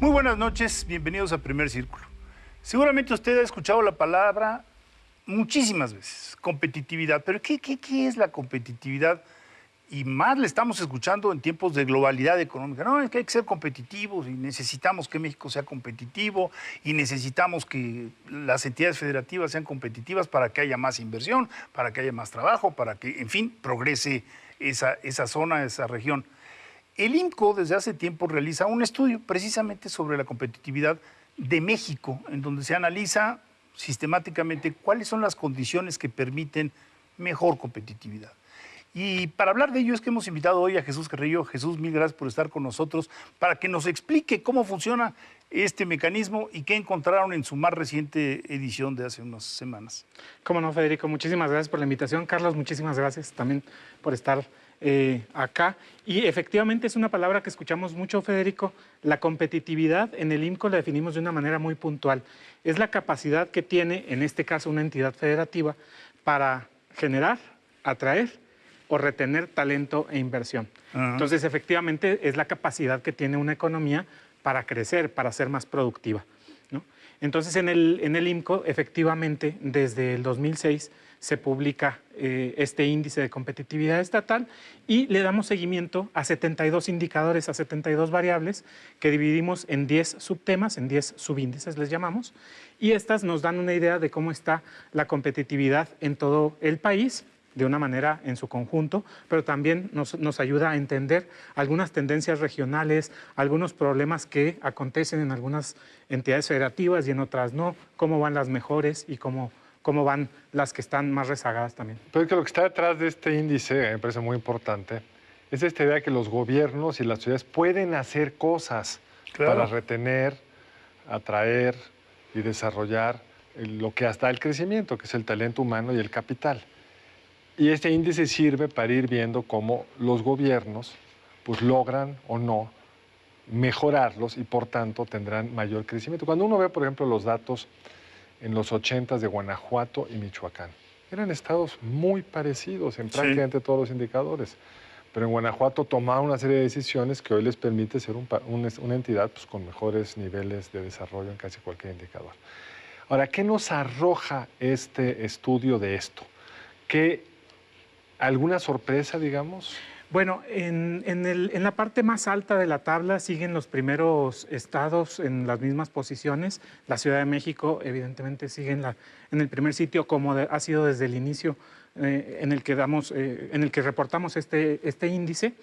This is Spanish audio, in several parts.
Muy buenas noches, bienvenidos a Primer Círculo. Seguramente usted ha escuchado la palabra muchísimas veces, competitividad. Pero ¿qué es la competitividad? Y más le estamos escuchando en tiempos de globalidad económica. No, es que hay que ser competitivos y necesitamos que México sea competitivo y necesitamos que las entidades federativas sean competitivas para que haya más inversión, para que haya más trabajo, para que, en fin, progrese esa zona, esa región. El IMCO desde hace tiempo realiza un estudio precisamente sobre la competitividad de México, en donde se analiza sistemáticamente cuáles son las condiciones que permiten mejor competitividad. Y para hablar de ello es que hemos invitado hoy a Jesús Carrillo. Jesús, mil gracias por estar con nosotros, para que nos explique cómo funciona este mecanismo y qué encontraron en su más reciente edición de hace unas semanas. Cómo no, Federico, muchísimas gracias por la invitación. Carlos, muchísimas gracias también por estar acá. Y efectivamente es una palabra que escuchamos mucho, Federico. La competitividad en el IMCO la definimos de una manera muy puntual. Es la capacidad que tiene, en este caso, una entidad federativa para generar, atraer o retener talento e inversión. Entonces, efectivamente, es la capacidad que tiene una economía para crecer, para ser más productiva, ¿no? Entonces, en el IMCO, efectivamente, desde el 2006 se publica este índice de competitividad estatal y le damos seguimiento a 72 indicadores, a 72 variables que dividimos en 10 subtemas, en 10 subíndices les llamamos, y estas nos dan una idea de cómo está la competitividad en todo el país, de una manera en su conjunto, pero también nos ayuda a entender algunas tendencias regionales, algunos problemas que acontecen en algunas entidades federativas y en otras no, cómo van las mejores y cómo van las que están más rezagadas también. Pero es que lo que está detrás de este índice, me parece muy importante, es esta idea de que los gobiernos y las ciudades pueden hacer cosas para retener, atraer y desarrollar lo que hasta el crecimiento, que es el talento humano y el capital. Y este índice sirve para ir viendo cómo los gobiernos pues, logran o no mejorarlos y por tanto tendrán mayor crecimiento. Cuando uno ve, por ejemplo, los datos en los 80s de Guanajuato y Michoacán, eran estados muy parecidos en prácticamente todos los indicadores. Pero en Guanajuato tomaron una serie de decisiones que hoy les permite ser una entidad pues, con mejores niveles de desarrollo en casi cualquier indicador. Ahora, ¿qué nos arroja este estudio de esto? ¿Alguna sorpresa, digamos? Bueno, en la parte más alta de la tabla siguen los primeros estados en las mismas posiciones. La Ciudad de México, evidentemente, sigue en el primer sitio, como ha sido desde el inicio en el que reportamos este índice.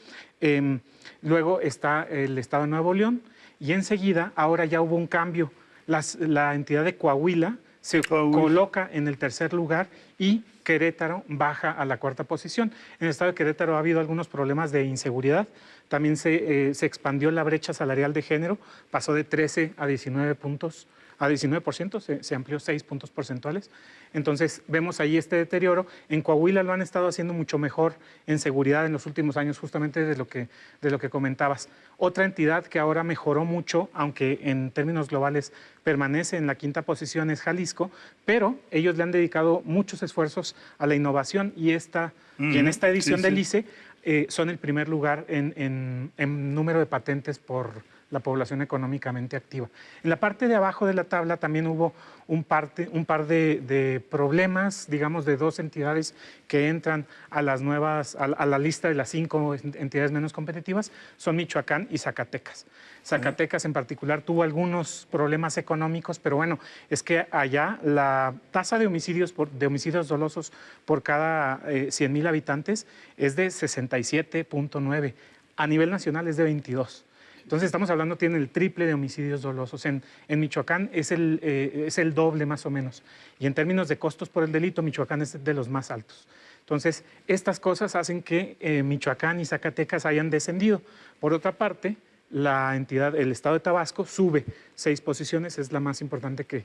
Luego está el estado de Nuevo León y enseguida, ahora ya hubo un cambio. La entidad de Coahuila se coloca en el tercer lugar y Querétaro baja a la cuarta posición. En el estado de Querétaro ha habido algunos problemas de inseguridad. También se expandió la brecha salarial de género, pasó de 13 a 19 puntos, a 19%, se amplió 6 puntos porcentuales. Entonces vemos ahí este deterioro. En Coahuila lo han estado haciendo mucho mejor en seguridad en los últimos años, justamente de lo que comentabas. Otra entidad que ahora mejoró mucho, aunque en términos globales permanece en la quinta posición, es Jalisco, pero ellos le han dedicado muchos esfuerzos a la innovación y en esta edición del ICE son el primer lugar en número de patentes por la población económicamente activa. En la parte de abajo de la tabla también hubo un par de problemas, digamos, de dos entidades que entran a la lista de las 5 entidades menos competitivas, son Michoacán y Zacatecas. Zacatecas en particular tuvo algunos problemas económicos, pero bueno, es que allá la tasa de homicidios dolosos por cada 100,000 habitantes es de 67.9. A nivel nacional es de 22. Entonces estamos hablando, tiene el triple de homicidios dolosos. En Michoacán es el doble más o menos. Y en términos de costos por el delito, Michoacán es de los más altos. Entonces, estas cosas hacen que Michoacán y Zacatecas hayan descendido. Por otra parte, el estado de Tabasco sube 6 posiciones, es la más importante que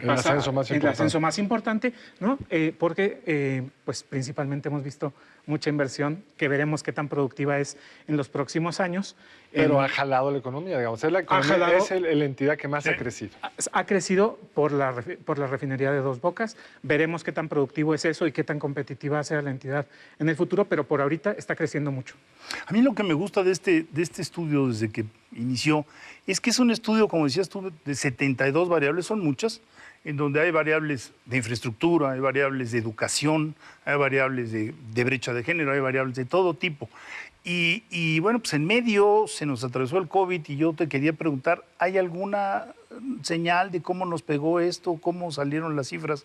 pasa. El ascenso más importante, ¿no? Porque pues principalmente hemos visto mucha inversión que veremos qué tan productiva es en los próximos años. Pero ha jalado la economía, digamos. Es la entidad que más ha crecido. Ha crecido por la refinería de Dos Bocas. Veremos qué tan productivo es eso y qué tan competitiva sea la entidad en el futuro, pero por ahorita está creciendo mucho. A mí lo que me gusta de este estudio, desde que inició, es que es un estudio, como decías tú, de 72 variables, son muchas, en donde hay variables de infraestructura, hay variables de educación, hay variables de brecha de género, hay variables de todo tipo. Y bueno, pues en medio se nos atravesó el COVID y yo te quería preguntar, ¿hay alguna señal de cómo nos pegó esto, cómo salieron las cifras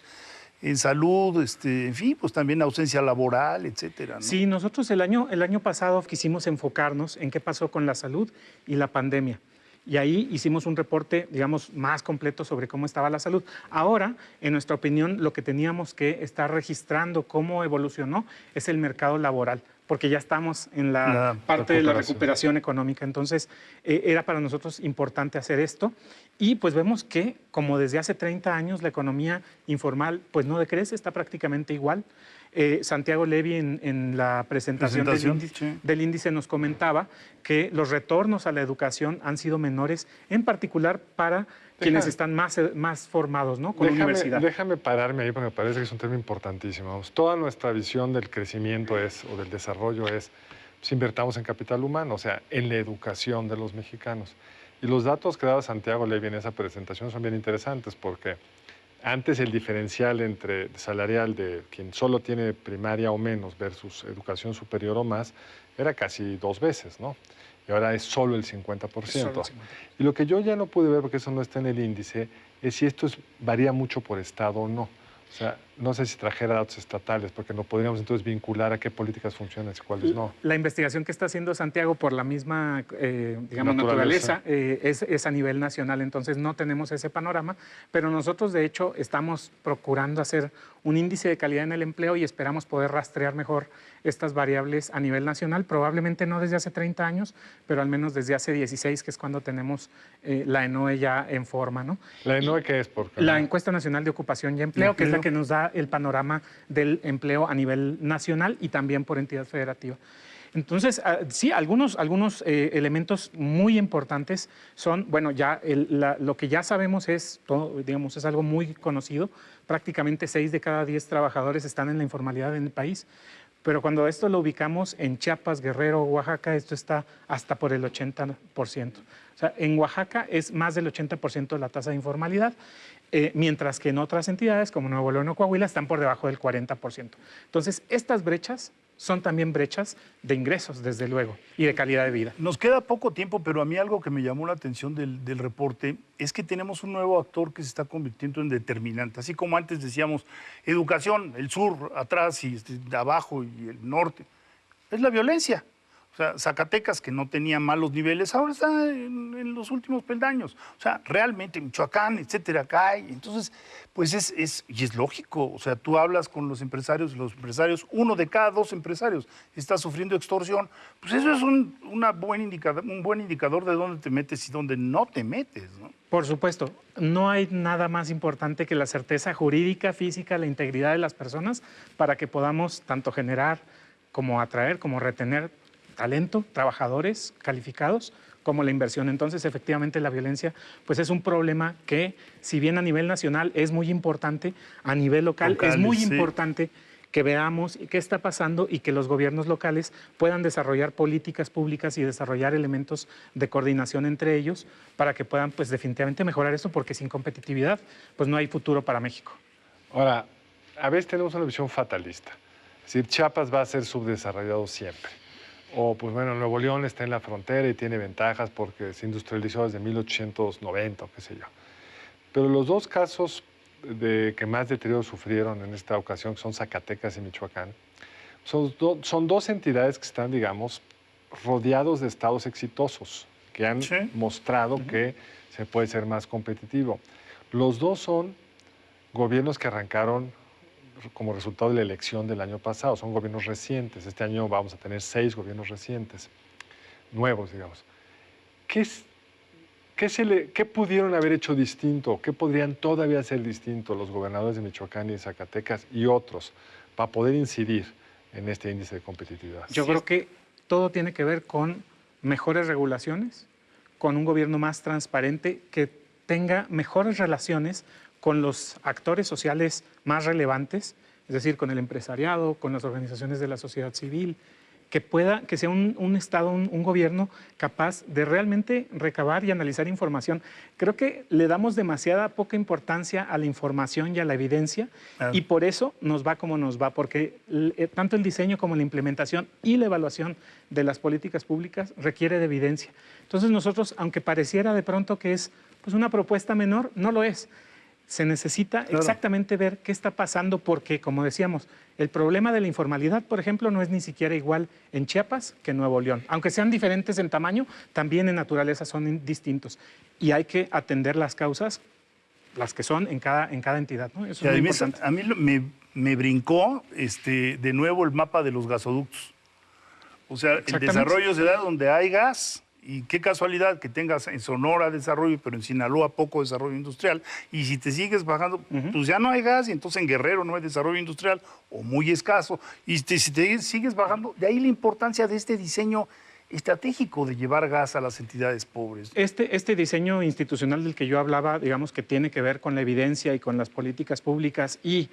en salud, en fin, pues también ausencia laboral, etcétera, ¿no? Sí, nosotros el año pasado quisimos enfocarnos en qué pasó con la salud y la pandemia. Y ahí hicimos un reporte, digamos, más completo sobre cómo estaba la salud. Ahora, en nuestra opinión, lo que teníamos que estar registrando cómo evolucionó es el mercado laboral, porque ya estamos en la parte de la recuperación económica. Entonces, era para nosotros importante hacer esto. Y pues vemos que, como desde hace 30 años, la economía informal pues no decrece, está prácticamente igual. Santiago Levy en la presentación del índice nos comentaba que los retornos a la educación han sido menores, en particular para quienes están más formados, ¿no? Con universidad. Déjame pararme ahí porque me parece que es un tema importantísimo. Vamos, toda nuestra visión del crecimiento o del desarrollo es, pues, invertamos en capital humano, o sea, en la educación de los mexicanos. Y los datos que daba Santiago Levy en esa presentación son bien interesantes porque antes el diferencial entre salarial de quien solo tiene primaria o menos versus educación superior o más era casi 2 veces, ¿no? Y ahora es solo el 50%. Y lo que yo ya no pude ver, porque eso no está en el índice, es si esto varía mucho por estado o no. O sea, no sé si trajera datos estatales, porque no podríamos entonces vincular a qué políticas funcionan y cuáles no. La investigación que está haciendo Santiago por la misma, digamos, naturaleza es a nivel nacional, entonces no tenemos ese panorama, pero nosotros de hecho estamos procurando hacer un índice de calidad en el empleo y esperamos poder rastrear mejor estas variables a nivel nacional, probablemente no desde hace 30 años, pero al menos desde hace 16, que es cuando tenemos la ENOE ya en forma, ¿no? ¿La ENOE qué es? La Encuesta Nacional de Ocupación y Empleo, que es la que nos da el panorama del empleo a nivel nacional y también por entidad federativa. Entonces, sí, algunos elementos muy importantes son, bueno, ya lo que ya sabemos es, digamos, es algo muy conocido, prácticamente 6 de cada 10 trabajadores están en la informalidad en el país, pero cuando esto lo ubicamos en Chiapas, Guerrero, Oaxaca, esto está hasta por el 80%. O sea, en Oaxaca es más del 80% de la tasa de informalidad, mientras que en otras entidades como Nuevo León o Coahuila están por debajo del 40%. Entonces, estas brechas son también brechas de ingresos, desde luego, y de calidad de vida. Nos queda poco tiempo, pero a mí algo que me llamó la atención del reporte es que tenemos un nuevo actor que se está convirtiendo en determinante. Así como antes decíamos, educación, el sur atrás y de abajo y el norte, es la violencia. O sea, Zacatecas, que no tenía malos niveles, ahora está en los últimos peldaños. O sea, realmente Michoacán, etcétera, cae. Entonces, pues es lógico. O sea, tú hablas con los empresarios, uno de cada 2 empresarios está sufriendo extorsión. Pues eso es un buen indicador de dónde te metes y dónde no te metes, ¿no? Por supuesto, no hay nada más importante que la certeza jurídica, física, la integridad de las personas para que podamos tanto generar como atraer, como retener talento, trabajadores calificados, como la inversión. Entonces, efectivamente, la violencia pues es un problema que, si bien a nivel nacional es muy importante, a nivel local es muy importante que veamos qué está pasando y que los gobiernos locales puedan desarrollar políticas públicas y desarrollar elementos de coordinación entre ellos para que puedan pues definitivamente mejorar esto, porque sin competitividad pues no hay futuro para México. Ahora, a veces tenemos una visión fatalista. Es decir, Chiapas va a ser subdesarrollado siempre. O, pues bueno, Nuevo León está en la frontera y tiene ventajas porque se industrializó desde 1890 o qué sé yo. Pero los 2 casos que más deterioro sufrieron en esta ocasión, que son Zacatecas y Michoacán, son 2 entidades que están, digamos, rodeados de estados exitosos, que han mostrado que se puede ser más competitivo. Los 2 son gobiernos que arrancaron como resultado de la elección del año pasado. Son gobiernos recientes. Este año vamos a tener 6 gobiernos recientes, nuevos, digamos. ¿Qué pudieron haber hecho distinto? ¿Qué podrían todavía hacer distinto los gobernadores de Michoacán y de Zacatecas y otros para poder incidir en este índice de competitividad? Yo creo que todo tiene que ver con mejores regulaciones, con un gobierno más transparente, que tenga mejores relaciones con los actores sociales más relevantes, es decir, con el empresariado, con las organizaciones de la sociedad civil, que sea un Estado, un gobierno capaz de realmente recabar y analizar información. Creo que le damos demasiada poca importancia a la información y a la evidencia, y por eso nos va como nos va, porque tanto el diseño como la implementación y la evaluación de las políticas públicas requiere de evidencia. Entonces nosotros, aunque pareciera de pronto que es pues, una propuesta menor, no lo es. Se necesita exactamente ver qué está pasando porque, como decíamos, el problema de la informalidad, por ejemplo, no es ni siquiera igual en Chiapas que en Nuevo León. Aunque sean diferentes en tamaño, también en naturaleza son distintos. Y hay que atender las causas, las que son en cada entidad, ¿no? Eso es muy importante. A mí me brincó de nuevo el mapa de los gasoductos. O sea, el desarrollo se da donde hay gas. Y qué casualidad que tengas en Sonora desarrollo, pero en Sinaloa poco desarrollo industrial. Y si te sigues bajando, pues ya no hay gas, y entonces en Guerrero no hay desarrollo industrial, o muy escaso. Y si te sigues bajando, de ahí la importancia de este diseño estratégico de llevar gas a las entidades pobres. Este diseño institucional del que yo hablaba, digamos que tiene que ver con la evidencia y con las políticas públicas y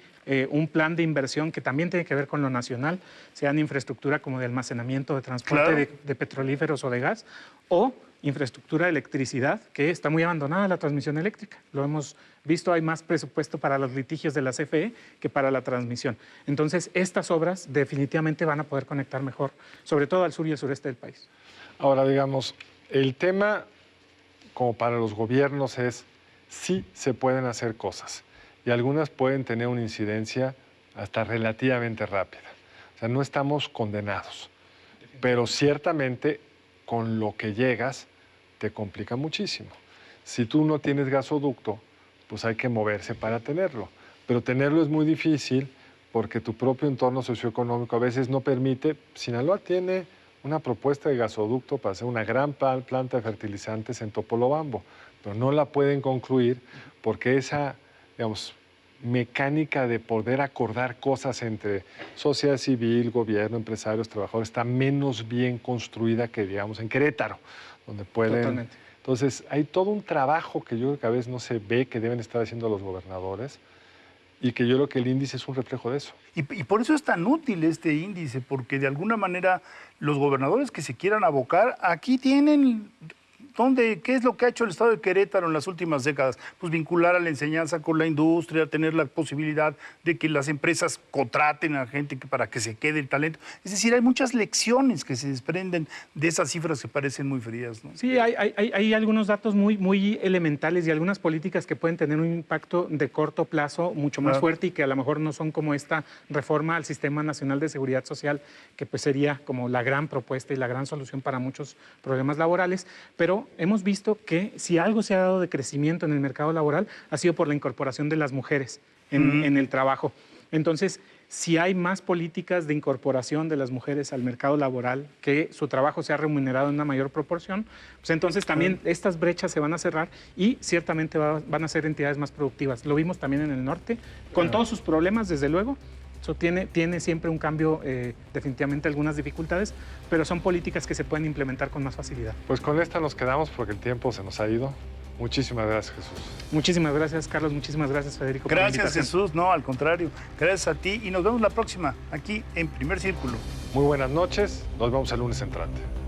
un plan de inversión que también tiene que ver con lo nacional, sea en infraestructura como de almacenamiento, de transporte de petrolíferos o de gas, o infraestructura de electricidad, que está muy abandonada la transmisión eléctrica. Lo hemos visto, hay más presupuesto para los litigios de la CFE que para la transmisión. Entonces, estas obras definitivamente van a poder conectar mejor, sobre todo al sur y al sureste del país. Ahora, digamos, el tema, como para los gobiernos, es sí se pueden hacer cosas y algunas pueden tener una incidencia hasta relativamente rápida. O sea, no estamos condenados, pero ciertamente con lo que llegas te complica muchísimo. Si tú no tienes gasoducto, pues hay que moverse para tenerlo. Pero tenerlo es muy difícil porque tu propio entorno socioeconómico a veces no permite. Sinaloa tiene una propuesta de gasoducto para hacer una gran planta de fertilizantes en Topolobampo, pero no la pueden concluir porque esa, digamos, mecánica de poder acordar cosas entre sociedad civil, gobierno, empresarios, trabajadores, está menos bien construida que, digamos, en Querétaro, donde pueden... Totalmente. Entonces, hay todo un trabajo que yo creo que a veces no se ve, que deben estar haciendo los gobernadores, y que yo creo que el índice es un reflejo de eso. Y por eso es tan útil este índice, porque de alguna manera los gobernadores que se quieran abocar, aquí tienen... ¿Qué es lo que ha hecho el Estado de Querétaro en las últimas décadas? Pues vincular a la enseñanza con la industria, tener la posibilidad de que las empresas contraten a gente para que se quede el talento. Es decir, hay muchas lecciones que se desprenden de esas cifras que parecen muy frías, ¿no? Sí, hay algunos datos muy elementales y algunas políticas que pueden tener un impacto de corto plazo mucho más fuerte y que a lo mejor no son como esta reforma al Sistema Nacional de Seguridad Social, que pues sería como la gran propuesta y la gran solución para muchos problemas laborales, pero hemos visto que si algo se ha dado de crecimiento en el mercado laboral ha sido por la incorporación de las mujeres en el trabajo. Entonces, si hay más políticas de incorporación de las mujeres al mercado laboral, que su trabajo sea remunerado en una mayor proporción, pues entonces también estas brechas se van a cerrar y ciertamente van a ser entidades más productivas. Lo vimos también en el norte, con todos sus problemas, desde luego. Eso tiene siempre un cambio, definitivamente algunas dificultades, pero son políticas que se pueden implementar con más facilidad. Pues con esta nos quedamos porque el tiempo se nos ha ido. Muchísimas gracias, Jesús. Muchísimas gracias, Carlos. Muchísimas gracias, Federico. Gracias, Jesús. No, al contrario. Gracias a ti y nos vemos la próxima aquí en Primer Círculo. Muy buenas noches. Nos vemos el lunes entrante.